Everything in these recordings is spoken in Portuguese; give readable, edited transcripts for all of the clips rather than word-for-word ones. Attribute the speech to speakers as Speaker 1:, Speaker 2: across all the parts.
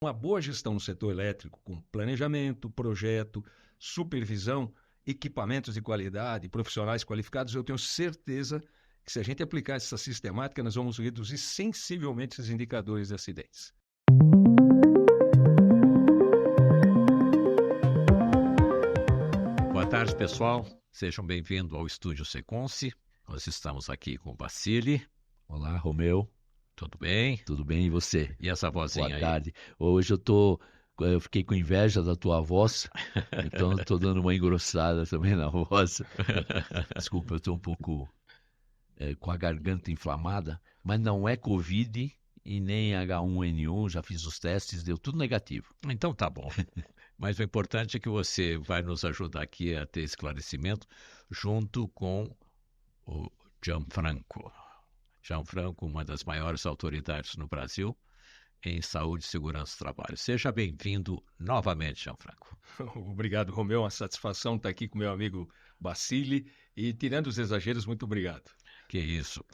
Speaker 1: Uma boa gestão no setor elétrico, com planejamento, projeto, supervisão, equipamentos de qualidade, profissionais qualificados, eu tenho certeza que se a gente aplicar essa sistemática, nós vamos reduzir sensivelmente esses indicadores de acidentes.
Speaker 2: Boa tarde, pessoal. Sejam bem-vindos ao Estúdio Seconce. Nós estamos aqui com o Bacili.
Speaker 3: Olá, Romeu.
Speaker 2: Tudo bem?
Speaker 3: Tudo bem, e você?
Speaker 2: E essa vozinha
Speaker 3: Boa
Speaker 2: aí?
Speaker 3: tarde. Hoje eu fiquei com inveja da tua voz, então estou dando uma engrossada também na voz. Desculpa, eu estou um pouco com a garganta inflamada, mas não é Covid e nem H1N1, já fiz os testes, deu tudo negativo.
Speaker 2: Então tá bom. Mas o importante é que você vai nos ajudar aqui a ter esclarecimento junto com o Gianfranco. Gianfranco, uma das maiores autoridades no Brasil em saúde e segurança do trabalho. Seja bem-vindo novamente, Gianfranco.
Speaker 1: Obrigado, Romeu. Uma satisfação estar aqui com meu amigo Bacili. E tirando os exageros, muito obrigado.
Speaker 2: Que isso.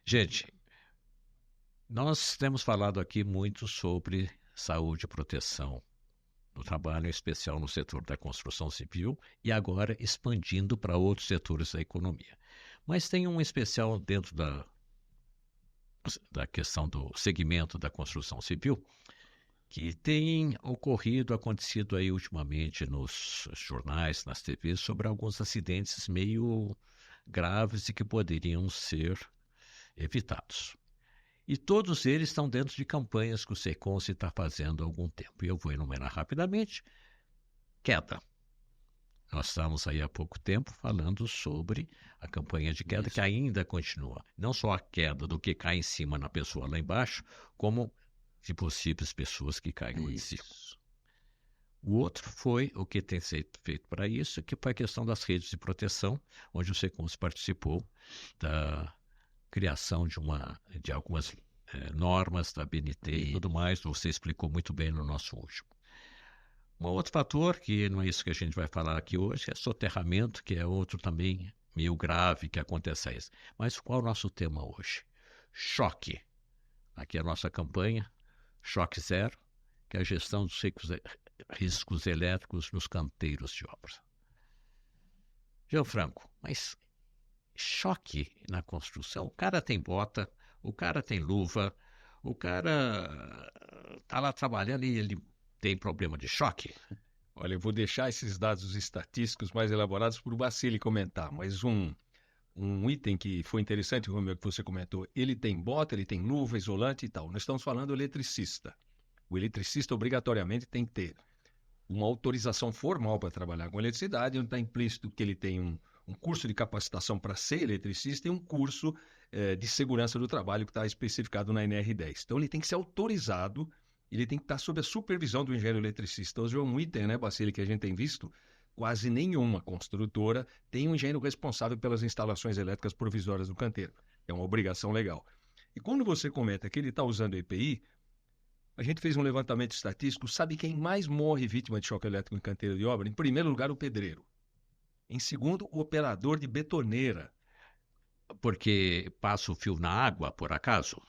Speaker 2: Gente, nós temos falado aqui muito sobre saúde e proteção no trabalho, em especial no setor da construção civil, e agora expandindo para outros setores da economia. Mas tem um especial dentro da questão do segmento da construção civil, que tem acontecido aí ultimamente nos jornais, nas TVs, sobre alguns acidentes meio graves e que poderiam ser evitados. E todos eles estão dentro de campanhas que o Seconce está fazendo há algum tempo. E eu vou enumerar rapidamente. Queda. Nós estamos aí há pouco tempo falando sobre a campanha de queda, que ainda continua. Não só a queda do que cai em cima na pessoa lá embaixo, como de possíveis pessoas que caem lá em cima. O outro foi o que tem sido feito para isso, que foi a questão das redes de proteção, onde o Seconce participou da criação de algumas normas da BNT e tudo mais. Você explicou muito bem no nosso último. Um outro fator, que não é isso que a gente vai falar aqui hoje, é soterramento, que é outro também meio grave que acontece isso. Mas qual é o nosso tema hoje? Choque. Aqui é a nossa campanha, Choque Zero, que é a gestão dos riscos elétricos nos canteiros de obras. Gianfranco, mas choque na construção? O cara tem bota, o cara tem luva, o cara está lá trabalhando e ele tem problema de choque?
Speaker 1: Olha, eu vou deixar esses dados estatísticos mais elaborados para o Bacili comentar, mas um item que foi interessante, Romeu, que você comentou, ele tem bota, ele tem luva, isolante e tal. Nós estamos falando do eletricista. O eletricista obrigatoriamente tem que ter uma autorização formal para trabalhar com eletricidade, onde está implícito que ele tem um curso de capacitação para ser eletricista e um curso de segurança do trabalho que está especificado na NR10. Então, ele tem que ser autorizado, ele tem que estar sob a supervisão do engenheiro eletricista. Hoje é um item, né, Bacili, que a gente tem visto, quase nenhuma construtora tem um engenheiro responsável pelas instalações elétricas provisórias do canteiro. É uma obrigação legal. E quando você comenta que ele está usando EPI, a gente fez um levantamento estatístico, sabe quem mais morre vítima de choque elétrico em canteiro de obra? Em primeiro lugar, o pedreiro. Em segundo, o operador de betoneira.
Speaker 2: Porque passa o fio na água, por acaso?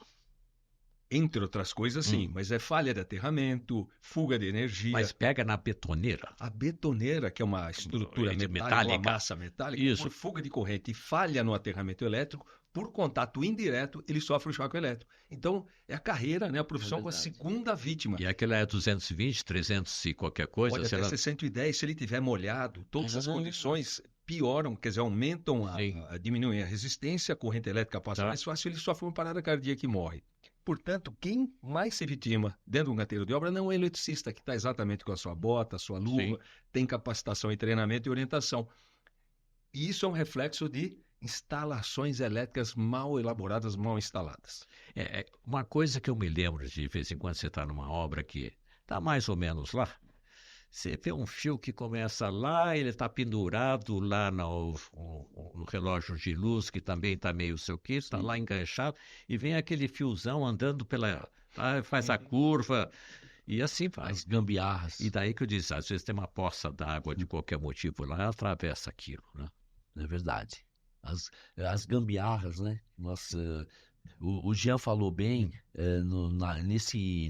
Speaker 1: Entre outras coisas, sim, mas é falha de aterramento, fuga de energia.
Speaker 2: Mas pega na betoneira?
Speaker 1: A betoneira, que é uma estrutura metálica, uma massa metálica,
Speaker 2: isso,
Speaker 1: por fuga de corrente e falha no aterramento elétrico, por contato indireto, ele sofre o choque elétrico. Então, é a carreira, né, a profissão com a segunda vítima.
Speaker 2: E aquilo é 220, 300 e qualquer coisa?
Speaker 1: Pode até ser 110, se ele tiver molhado, todas as condições pioram, quer dizer, aumentam, diminuem a resistência, a corrente elétrica passa mais fácil, ele sofre uma parada cardíaca e morre. Portanto, quem mais se vitima dentro de um canteiro de obra não é o eletricista, que está exatamente com a sua bota, a sua luva, tem capacitação e treinamento e orientação. E isso é um reflexo de instalações elétricas mal elaboradas, mal instaladas.
Speaker 2: Uma coisa que eu me lembro de vez em quando você está numa obra que está mais ou menos lá, você vê um fio que começa lá, ele está pendurado lá no relógio de luz, que também está meio sei o quê, está lá enganchado, e vem aquele fiozão andando faz a curva, e assim faz.
Speaker 3: As gambiarras.
Speaker 2: E daí que eu disse, às vezes tem uma poça d'água de qualquer motivo lá, atravessa aquilo, né?
Speaker 3: É verdade. As gambiarras, né? Nós O Jean falou bem,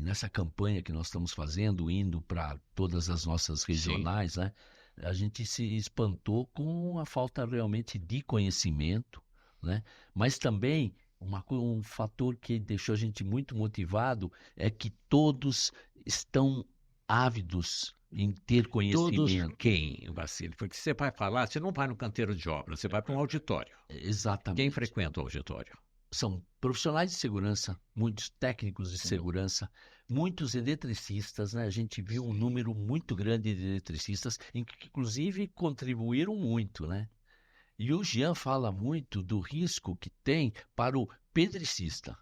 Speaker 3: nessa campanha que nós estamos fazendo, indo para todas as nossas regionais, né? A gente se espantou com a falta realmente de conhecimento, né? Mas também um fator que deixou a gente muito motivado é que todos estão ávidos em ter
Speaker 2: Todos
Speaker 3: conhecimento.
Speaker 2: quem, Bacille? Porque você vai falar, você não vai no canteiro de obra, você vai para um auditório. Quem
Speaker 3: Exatamente.
Speaker 2: frequenta o auditório?
Speaker 3: São profissionais de segurança, muitos técnicos de segurança, muitos eletricistas, né? A gente viu um número muito grande de eletricistas, que inclusive contribuíram muito, né? E o Jean fala muito do risco que tem para o pedricista.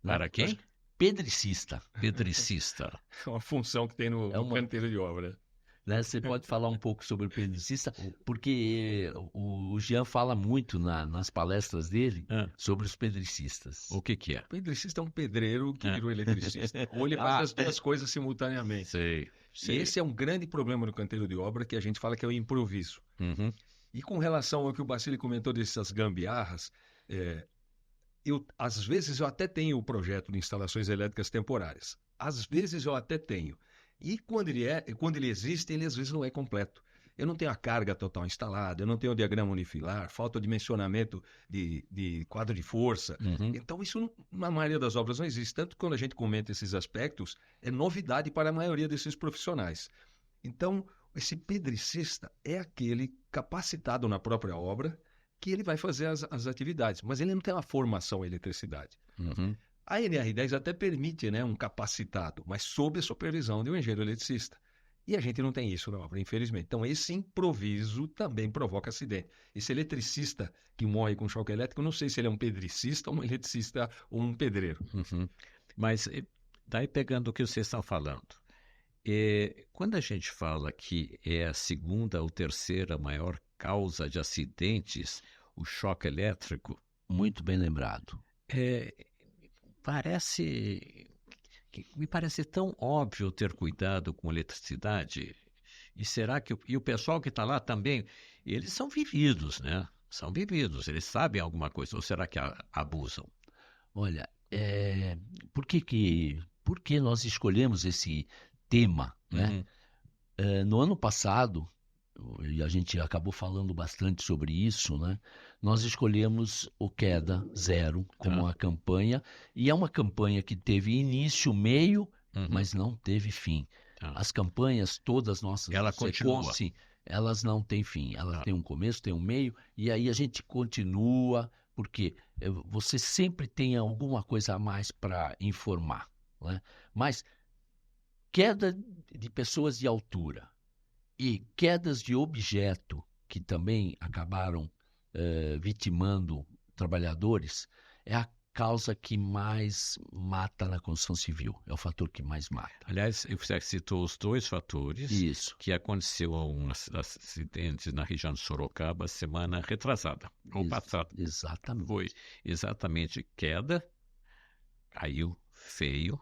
Speaker 3: Né?
Speaker 2: Para quem?
Speaker 3: Pedricista.
Speaker 2: Pedricista.
Speaker 1: É uma função que tem no canteiro de obra.
Speaker 3: Né? Você pode falar um pouco sobre o pedricista, porque o Jean fala muito nas palestras dele sobre os pedricistas.
Speaker 2: O que é?
Speaker 1: O pedricista é um pedreiro que virou eletricista. Ou ele faz as duas coisas simultaneamente.
Speaker 2: Sei.
Speaker 1: E esse é um grande problema no canteiro de obra, que a gente fala que é o improviso.
Speaker 2: Uhum.
Speaker 1: E com relação ao que o Bacille comentou dessas gambiarras, às vezes eu até tenho o projeto de instalações elétricas temporárias. Às vezes eu até tenho. E quando ele existe, ele às vezes não é completo. Eu não tenho a carga total instalada, eu não tenho o diagrama unifilar, falta o dimensionamento de quadro de força.
Speaker 2: Uhum.
Speaker 1: Então isso na maioria das obras não existe. Tanto que quando a gente comenta esses aspectos, é novidade para a maioria desses profissionais. Então, esse pedricista é aquele capacitado na própria obra que ele vai fazer as atividades, mas ele não tem uma formação em eletricidade.
Speaker 2: Uhum.
Speaker 1: A NR10 até permite, né, um capacitado, mas sob a supervisão de um engenheiro eletricista. E a gente não tem isso na obra, infelizmente. Então, esse improviso também provoca acidente. Esse eletricista que morre com choque elétrico, eu não sei se ele é um pedricista, ou um eletricista ou um pedreiro.
Speaker 2: Uhum. Mas daí pegando o que vocês estão falando, quando a gente fala que é a segunda ou terceira maior causa de acidentes, o choque elétrico,
Speaker 3: Muito bem lembrado.
Speaker 2: me parece tão óbvio ter cuidado com eletricidade. E será que o pessoal que está lá também, eles são vividos, né? São vividos, eles sabem alguma coisa, ou será que abusam?
Speaker 3: Olha, por que nós escolhemos esse tema, né?
Speaker 2: Uhum.
Speaker 3: No ano passado, e a gente acabou falando bastante sobre isso, né? Nós escolhemos o Queda Zero como uma campanha, e é uma campanha que teve início, meio, mas não teve fim. As campanhas, todas nossas,
Speaker 2: Ela continua.
Speaker 3: Elas não têm fim. Elas têm um começo, têm um meio, e aí a gente continua, porque você sempre tem alguma coisa a mais para informar, né? Mas queda de pessoas de altura e quedas de objeto, que também acabaram vitimando trabalhadores, é a causa que mais mata na construção civil. É o fator que mais mata.
Speaker 2: Aliás, você citou os dois fatores.
Speaker 3: Isso.
Speaker 2: Que aconteceu um acidente na região de Sorocaba semana retrasada, ou passada.
Speaker 3: Exatamente.
Speaker 2: Foi exatamente queda, caiu feio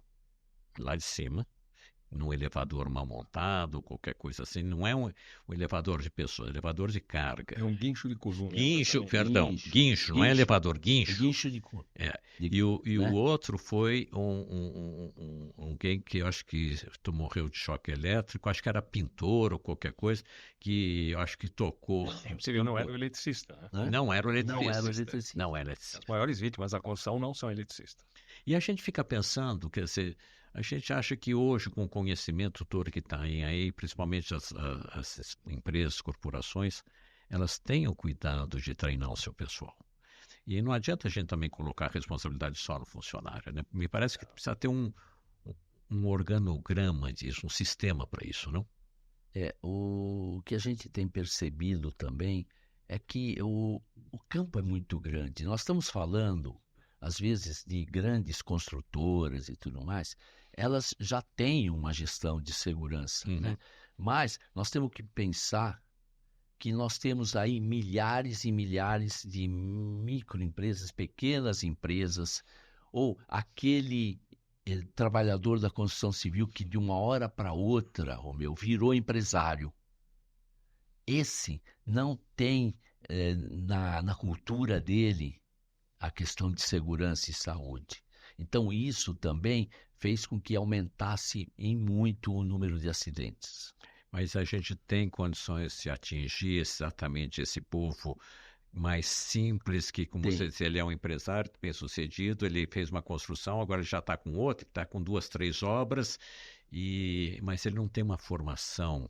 Speaker 2: lá de cima, num elevador mal montado, qualquer coisa assim. Não é um elevador de pessoas, é um elevador de carga.
Speaker 1: É um guincho de coluna.
Speaker 2: Guincho, perdão, guincho, não é elevador, guincho.
Speaker 3: Guincho de coluna.
Speaker 2: E o outro foi alguém que eu acho que morreu de choque elétrico, acho que era pintor ou qualquer coisa, que eu acho que tocou.
Speaker 1: Você viu, não era o eletricista. Né?
Speaker 2: Não era o eletricista.
Speaker 3: Não era o eletricista.
Speaker 2: Não era eletricista.
Speaker 1: As maiores vítimas da construção não são eletricistas.
Speaker 2: E a gente fica pensando, quer dizer, a gente acha que hoje, com o conhecimento todo que está aí, principalmente as empresas, corporações, elas têm o cuidado de treinar o seu pessoal. E não adianta a gente também colocar a responsabilidade só no funcionário, né? Me parece que precisa ter um organograma disso, um sistema para isso, não?
Speaker 3: O que a gente tem percebido também é que o campo é muito grande. Nós estamos falando, às vezes, de grandes construtoras e tudo mais, elas já têm uma gestão de segurança, né? Mas nós temos que pensar que nós temos aí milhares e milhares de microempresas, pequenas empresas, ou aquele trabalhador da construção civil que de uma hora para outra, virou empresário. Esse não tem na cultura dele a questão de segurança e saúde. Então, isso também fez com que aumentasse em muito o número de acidentes.
Speaker 2: Mas a gente tem condições de atingir exatamente esse povo mais simples, que, como você disse, ele é um empresário bem-sucedido, ele fez uma construção, agora ele já está com outra, está com 2, 3 obras, mas ele não tem uma formação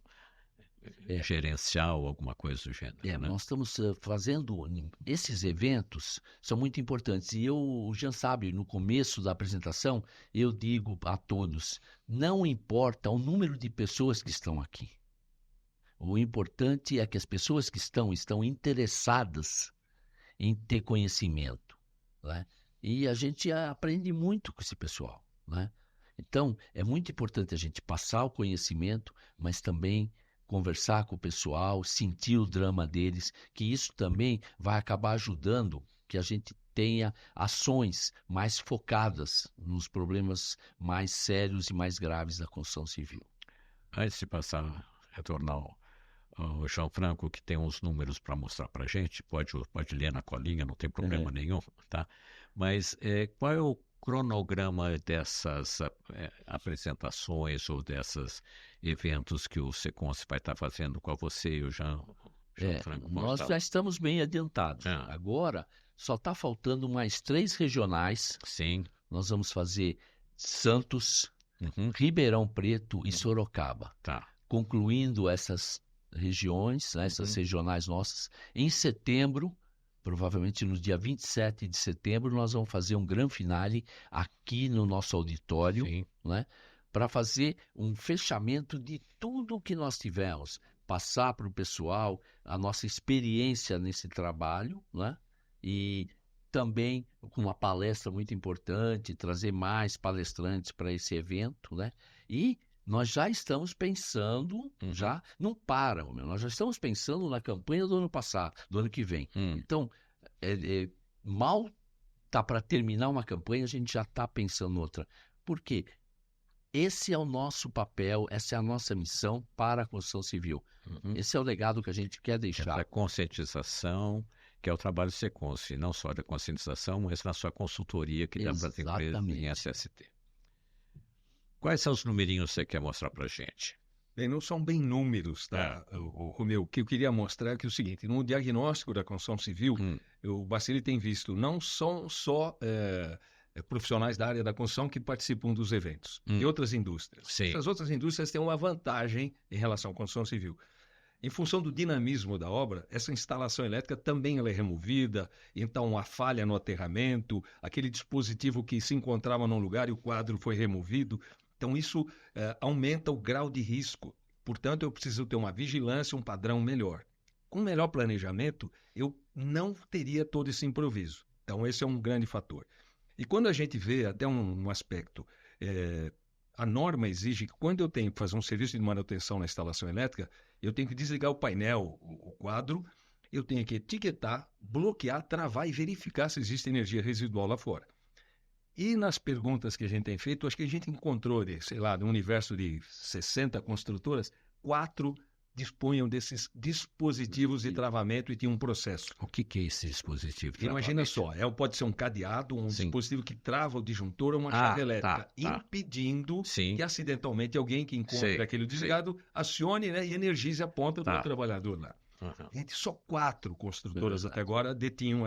Speaker 2: gerencial, alguma coisa do gênero. Né?
Speaker 3: Nós estamos fazendo... Esses eventos são muito importantes. E o Jean sabe, no começo da apresentação, eu digo a todos, não importa o número de pessoas que estão aqui. O importante é que as pessoas que estão interessadas em ter conhecimento. Né? E a gente aprende muito com esse pessoal. Né? Então, é muito importante a gente passar o conhecimento, mas também conversar com o pessoal, sentir o drama deles, que isso também vai acabar ajudando que a gente tenha ações mais focadas nos problemas mais sérios e mais graves da construção civil.
Speaker 2: Antes de retornar ao João Franco, que tem uns números para mostrar para a gente, pode ler na colinha, não tem problema nenhum, tá? Mas qual é o cronograma dessas apresentações ou desses eventos que o Secons vai estar fazendo com você e o João Franco?
Speaker 3: Nós já estamos bem adiantados. Agora, só está faltando mais 3 regionais.
Speaker 2: Sim.
Speaker 3: Nós vamos fazer Santos, Ribeirão Preto e Sorocaba.
Speaker 2: Tá.
Speaker 3: Concluindo essas regiões, né, essas regionais nossas, em setembro, provavelmente no dia 27 de setembro, nós vamos fazer um grande finale aqui no nosso auditório, né, para fazer um fechamento de tudo que nós tivemos, passar para o pessoal a nossa experiência nesse trabalho, né, e também com uma palestra muito importante, trazer mais palestrantes para esse evento, né, e nós já estamos pensando, já não para, nós já estamos pensando na campanha do ano passado, do ano que vem. Então, mal está para terminar uma campanha, a gente já está pensando outra. Por quê? Esse é o nosso papel, essa é a nossa missão para a construção civil. Esse é o legado que a gente quer deixar.
Speaker 2: A conscientização, que é o trabalho do Secons, não só da conscientização, mas na sua consultoria que dá para as empresas em SST. Quais são os numerinhos que você quer mostrar para a gente?
Speaker 1: Bem, não são bem números, tá, Romeu? O que eu queria mostrar é que é o seguinte, no diagnóstico da construção civil, o Baccelli tem visto não são só profissionais da área da construção que participam dos eventos, e outras indústrias. Essas outras indústrias têm uma vantagem em relação à construção civil. Em função do dinamismo da obra, essa instalação elétrica também ela é removida, então a falha no aterramento, aquele dispositivo que se encontrava num lugar e o quadro foi removido. Então, isso aumenta o grau de risco. Portanto, eu preciso ter uma vigilância, um padrão melhor. Com melhor planejamento, eu não teria todo esse improviso. Então, esse é um grande fator. E quando a gente vê até um aspecto, a norma exige que quando eu tenho que fazer um serviço de manutenção na instalação elétrica, eu tenho que desligar o painel, o quadro, eu tenho que etiquetar, bloquear, travar e verificar se existe energia residual lá fora. E nas perguntas que a gente tem feito, acho que a gente encontrou, de um universo de 60 construtoras, 4 dispunham desses dispositivos de travamento e tinham um processo.
Speaker 2: O que é esse dispositivo?
Speaker 1: Imagina só, pode ser um cadeado, um dispositivo que trava o disjuntor ou uma chave elétrica, impedindo que acidentalmente alguém que encontre aquele desligado acione, né, e energize a ponta do trabalhador lá. Gente, só 4 construtoras até agora detinham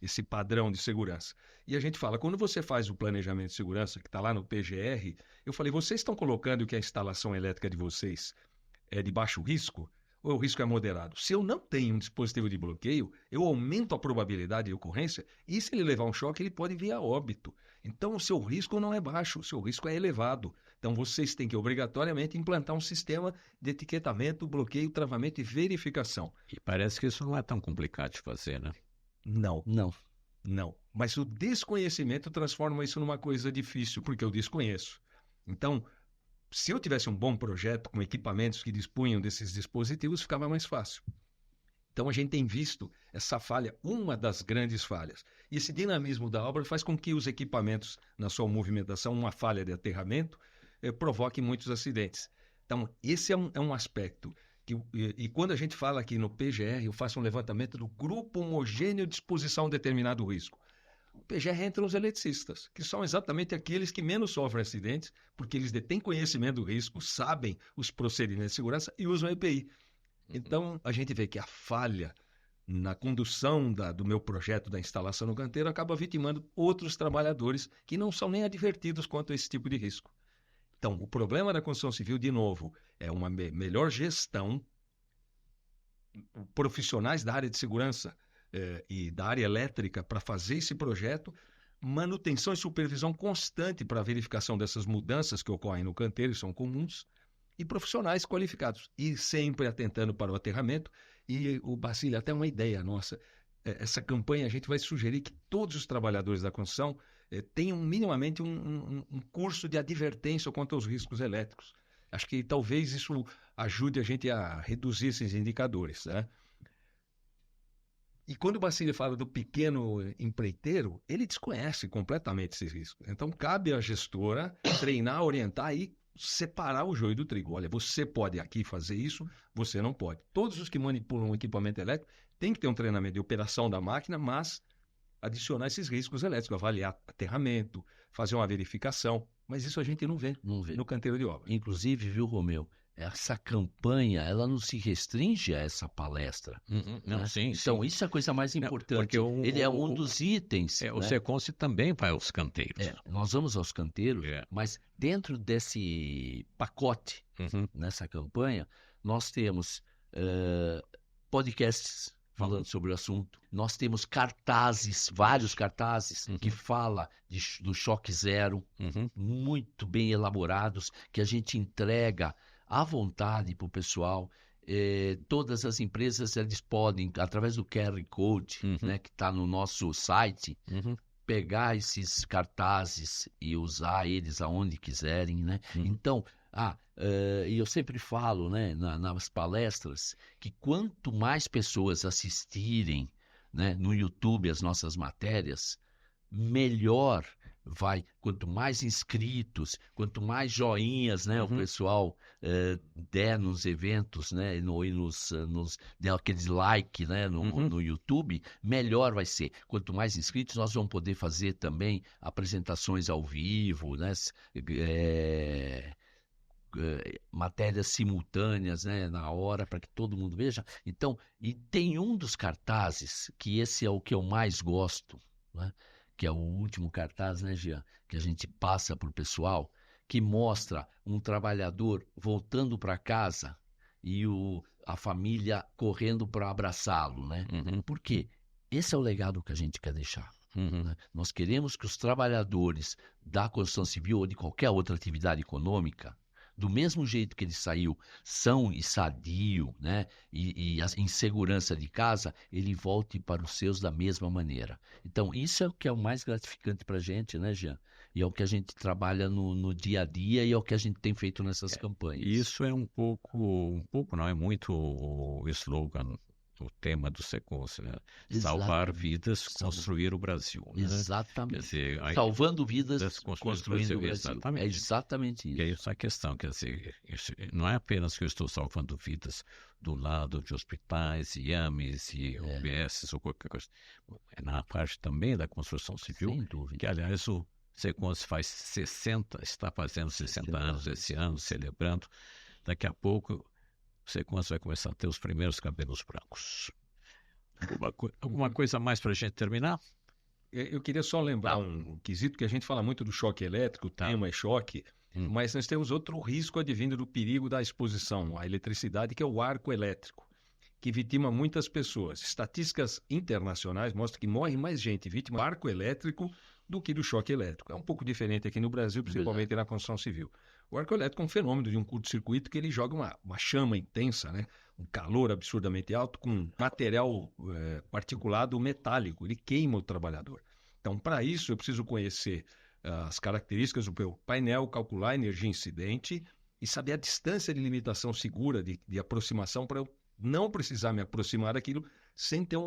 Speaker 1: esse padrão de segurança. E a gente fala, quando você faz o planejamento de segurança, que está lá no PGR, eu falei, vocês estão colocando que a instalação elétrica de vocês é de baixo risco ou o risco é moderado? Se eu não tenho um dispositivo de bloqueio, eu aumento a probabilidade de ocorrência e se ele levar um choque, ele pode vir a óbito. Então, o seu risco não é baixo, o seu risco é elevado. Então, vocês têm que obrigatoriamente implantar um sistema de etiquetamento, bloqueio, travamento e verificação.
Speaker 2: E parece que isso não é tão complicado de fazer, né?
Speaker 1: Não. Mas o desconhecimento transforma isso numa coisa difícil, porque eu desconheço. Então, se eu tivesse um bom projeto com equipamentos que dispunham desses dispositivos, ficava mais fácil. Então, a gente tem visto essa falha, uma das grandes falhas. E esse dinamismo da obra faz com que os equipamentos, na sua movimentação, uma falha de aterramento, provoquem muitos acidentes. Então, esse é um aspecto E quando a gente fala aqui no PGR, eu faço um levantamento do grupo homogêneo de exposição a um determinado risco. O PGR entra os eletricistas, que são exatamente aqueles que menos sofrem acidentes, porque eles detêm conhecimento do risco, sabem os procedimentos de segurança e usam EPI. Então, a gente vê que a falha na condução do meu projeto da instalação no canteiro acaba vitimando outros trabalhadores que não são nem advertidos quanto a esse tipo de risco. Então, o problema da construção civil, de novo, é uma melhor gestão, profissionais da área de segurança e da área elétrica para fazer esse projeto, manutenção e supervisão constante para a verificação dessas mudanças que ocorrem no canteiro e são comuns, e profissionais qualificados, e sempre atentando para o aterramento. E o Basílio, até uma ideia nossa, essa campanha a gente vai sugerir que todos os trabalhadores da construção tenham minimamente um curso de advertência quanto aos riscos elétricos. Acho que talvez isso ajude a gente a reduzir esses indicadores, né? E quando o Basílio fala do pequeno empreiteiro, ele desconhece completamente esses riscos. Então, cabe à gestora treinar, orientar e separar o joio do trigo. Olha, você pode aqui fazer isso, você não pode. Todos os que manipulam o equipamento elétrico têm que ter um treinamento de operação da máquina, mas adicionar esses riscos elétricos, avaliar aterramento, fazer uma verificação. Mas isso a gente não vê no canteiro de obra.
Speaker 3: Inclusive, viu, Romeu? Essa campanha, ela não se restringe a essa palestra.
Speaker 2: Não,
Speaker 3: né?
Speaker 2: sim,
Speaker 3: então,
Speaker 2: sim.
Speaker 3: isso é a coisa mais importante.
Speaker 2: Porque
Speaker 3: ele é um dos itens.
Speaker 2: O
Speaker 3: né?
Speaker 2: Seconce também vai aos canteiros.
Speaker 3: Nós vamos aos canteiros, mas dentro desse pacote, nessa campanha, nós temos podcasts falando sobre o assunto. Nós temos cartazes, vários cartazes, que falam do choque zero, muito bem elaborados, que a gente entrega à vontade para o pessoal. Todas as empresas eles podem, através do QR Code, né, que está no nosso site, pegar esses cartazes e usar eles aonde quiserem, né? Então, e eu sempre falo, né, nas palestras, que quanto mais pessoas assistirem, né, no YouTube as nossas matérias, melhor vai. Quanto mais inscritos, quanto mais joinhas, né, o pessoal der nos eventos, né, e der aqueles like, né, no YouTube, melhor vai ser. Quanto mais inscritos, nós vamos poder fazer também apresentações ao vivo, né, matérias simultâneas, né, na hora, para que todo mundo veja. Então, e tem um dos cartazes, que esse é o que eu mais gosto, né, que é o último cartaz, né, Jean, que a gente passa para o pessoal, que mostra um trabalhador voltando para casa e a família correndo para abraçá-lo, né? Por quê? Esse é o legado que a gente quer deixar. Né? Nós queremos que os trabalhadores da construção civil ou de qualquer outra atividade econômica, do mesmo jeito que ele saiu são e sadio, né? E em segurança de casa, ele volte para os seus da mesma maneira. Então, isso é o que é o mais gratificante para a gente, né, Jean? E é o que a gente trabalha no dia a dia e é o que a gente tem feito nessas campanhas.
Speaker 2: Isso é um pouco não, é muito o slogan, o tema do Seconce, né? Salvar vidas, construir o Brasil. Né?
Speaker 3: Exatamente.
Speaker 2: Quer dizer,
Speaker 3: salvando vidas, construindo o Brasil.
Speaker 2: Exatamente.
Speaker 3: É exatamente isso.
Speaker 2: E é essa a questão, quer dizer, não é apenas que eu estou salvando vidas do lado de hospitais, IAMES e UBS ou qualquer coisa. É na parte também da construção civil,
Speaker 3: sem dúvida.
Speaker 2: Que aliás o Seconce está fazendo 60 anos esse ano, celebrando. Daqui a pouco o Seconce vai começar a ter os primeiros cabelos brancos. Alguma coisa mais para a gente terminar?
Speaker 1: Eu queria só lembrar um quesito que a gente fala muito do choque elétrico, o tema é choque, mas nós temos outro risco advindo do perigo da exposição à eletricidade, que é o arco elétrico, que vitima muitas pessoas. Estatísticas internacionais mostram que morre mais gente vítima do arco elétrico do que do choque elétrico. É um pouco diferente aqui no Brasil, principalmente na construção civil. O arco elétrico é um fenômeno de um curto-circuito que ele joga uma chama intensa, né? Um calor absurdamente alto com material particulado metálico. Ele queima o trabalhador. Então, para isso, eu preciso conhecer as características do meu painel, calcular a energia incidente e saber a distância de limitação segura de aproximação para eu não precisar me aproximar daquilo sem ter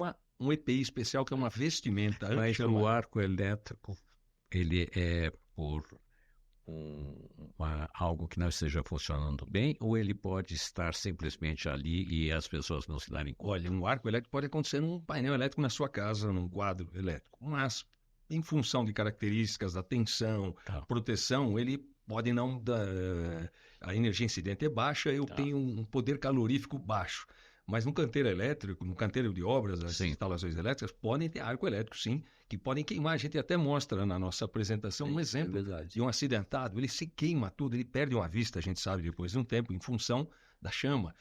Speaker 1: um EPI especial, que é uma vestimenta.
Speaker 2: Mas o arco elétrico, ele é por algo que não esteja funcionando bem, ou ele pode estar simplesmente ali e as pessoas não se darem conta?
Speaker 1: Olha, um arco elétrico pode acontecer num painel elétrico na sua casa, num quadro elétrico, mas em função de características da tensão, proteção, ele pode não dar... A energia incidente é baixa, eu tenho um poder calorífico baixo. Mas no canteiro elétrico, no canteiro de obras, as instalações elétricas podem ter arco elétrico, sim, que podem queimar. A gente até mostra na nossa apresentação um exemplo de um acidentado. Ele se queima tudo, ele perde uma vista, a gente sabe, depois de um tempo, em função da chama.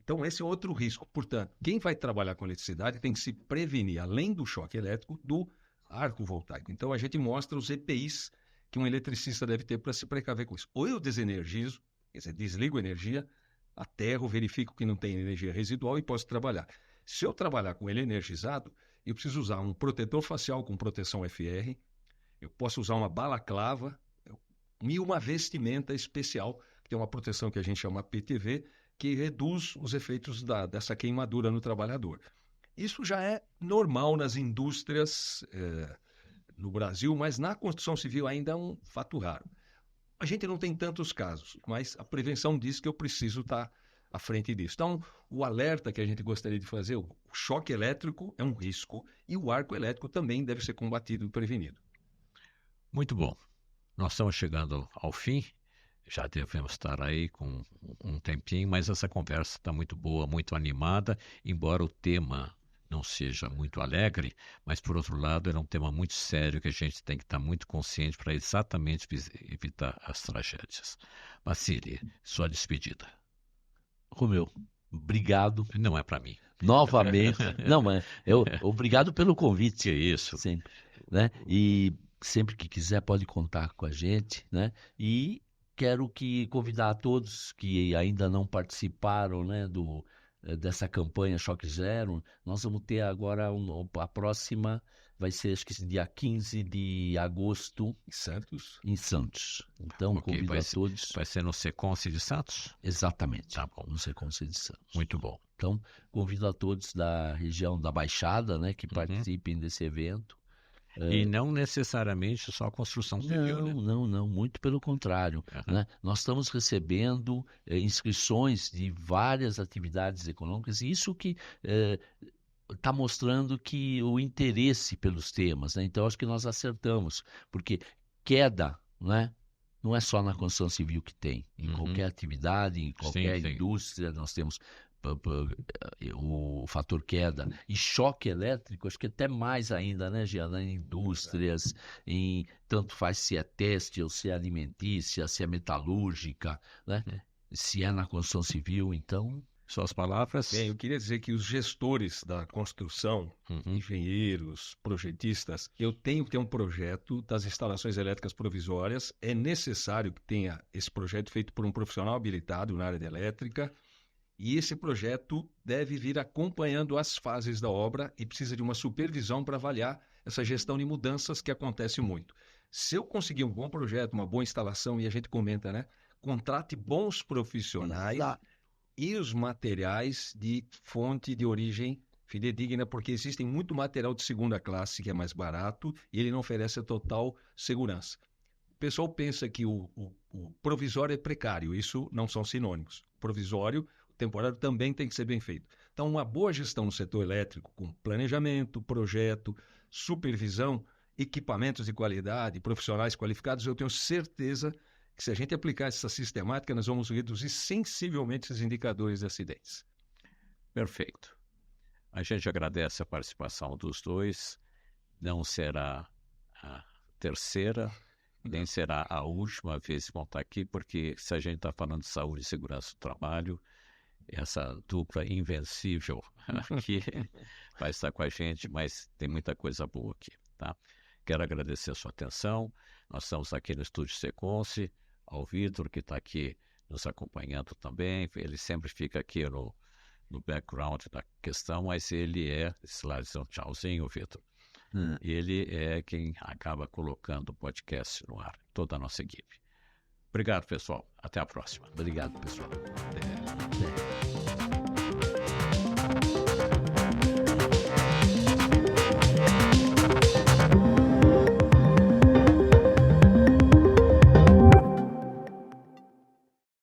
Speaker 1: Então, esse é outro risco. Portanto, quem vai trabalhar com eletricidade tem que se prevenir, além do choque elétrico, do arco voltaico. Então, a gente mostra os EPIs que um eletricista deve ter para se precaver com isso. Ou eu desenergizo, quer dizer, desligo a energia, aterro, verifico que não tem energia residual e posso trabalhar. Se eu trabalhar com ele energizado, eu preciso usar um protetor facial com proteção FR, eu posso usar uma balaclava e uma vestimenta especial, que tem uma proteção que a gente chama PTV, que reduz os efeitos dessa queimadura no trabalhador. Isso já é normal nas indústrias no Brasil, mas na construção civil ainda é um fato raro. A gente não tem tantos casos, mas a prevenção diz que eu preciso estar à frente disso. Então, o alerta que a gente gostaria de fazer, o choque elétrico é um risco e o arco elétrico também deve ser combatido e prevenido.
Speaker 2: Muito bom. Nós estamos chegando ao fim, já devemos estar aí com um tempinho, mas essa conversa está muito boa, muito animada, embora o tema não seja muito alegre, mas, por outro lado, é um tema muito sério que a gente tem que estar muito consciente para exatamente evitar as tragédias. Vassili, sua despedida.
Speaker 3: Romeu, obrigado.
Speaker 2: Não é para mim.
Speaker 3: Novamente. Não, mas obrigado pelo convite.
Speaker 2: Que isso.
Speaker 3: Sempre, né? E sempre que quiser pode contar com a gente, né? E quero convidar a todos que ainda não participaram, né, dessa campanha Choque Zero. Nós vamos ter agora a próxima, vai ser acho que dia 15 de agosto em Santos. Então, convido a todos.
Speaker 2: Vai ser no Seconce de Santos?
Speaker 3: Exatamente.
Speaker 2: Tá bom.
Speaker 3: No Seconce de Santos.
Speaker 2: Muito bom.
Speaker 3: Então, convido a todos da região da Baixada, né, que participem desse evento.
Speaker 2: E não necessariamente só a construção civil, né?
Speaker 3: Não, muito pelo contrário. Né? Nós estamos recebendo inscrições de várias atividades econômicas, e isso que está mostrando que o interesse pelos temas, né? Então, acho que nós acertamos, porque queda, né? Não é só na construção civil que tem, em qualquer atividade, em qualquer indústria, nós temos o fator queda. E choque elétrico, acho que até mais ainda, né, Giana? Em indústrias, tanto faz se é têxtil, ou se é alimentícia, se é metalúrgica, né? Se é na construção civil, então...
Speaker 2: Suas palavras?
Speaker 1: Bem, eu queria dizer que os gestores da construção, engenheiros, projetistas, eu tenho que ter um projeto das instalações elétricas provisórias. É necessário que tenha esse projeto feito por um profissional habilitado na área de elétrica. E esse projeto deve vir acompanhando as fases da obra e precisa de uma supervisão para avaliar essa gestão de mudanças que acontece muito. Se eu conseguir um bom projeto, uma boa instalação, e a gente comenta, né? Contrate bons profissionais e os materiais de fonte de origem fidedigna, porque existe muito material de segunda classe que é mais barato e ele não oferece a total segurança. O pessoal pensa que o provisório é precário, isso não são sinônimos. Provisório, temporário também tem que ser bem feito. Então, uma boa gestão no setor elétrico, com planejamento, projeto, supervisão, equipamentos de qualidade, profissionais qualificados, eu tenho certeza que se a gente aplicar essa sistemática, nós vamos reduzir sensivelmente os indicadores de acidentes.
Speaker 2: Perfeito. A gente agradece a participação dos dois. Não será a terceira, nem será a última vez que vão estar aqui, porque se a gente está falando de saúde e segurança do trabalho, essa dupla invencível aqui vai estar com a gente, mas tem muita coisa boa aqui, tá? Quero agradecer a sua atenção. Nós estamos aqui no Estúdio Seconce, ao Vitor, que está aqui nos acompanhando também. Ele sempre fica aqui no background da questão, mas ele lá diz um tchauzinho, Vitor. Ele é quem acaba colocando o podcast no ar, toda a nossa equipe. Obrigado, pessoal. Até a próxima.
Speaker 3: Obrigado, pessoal.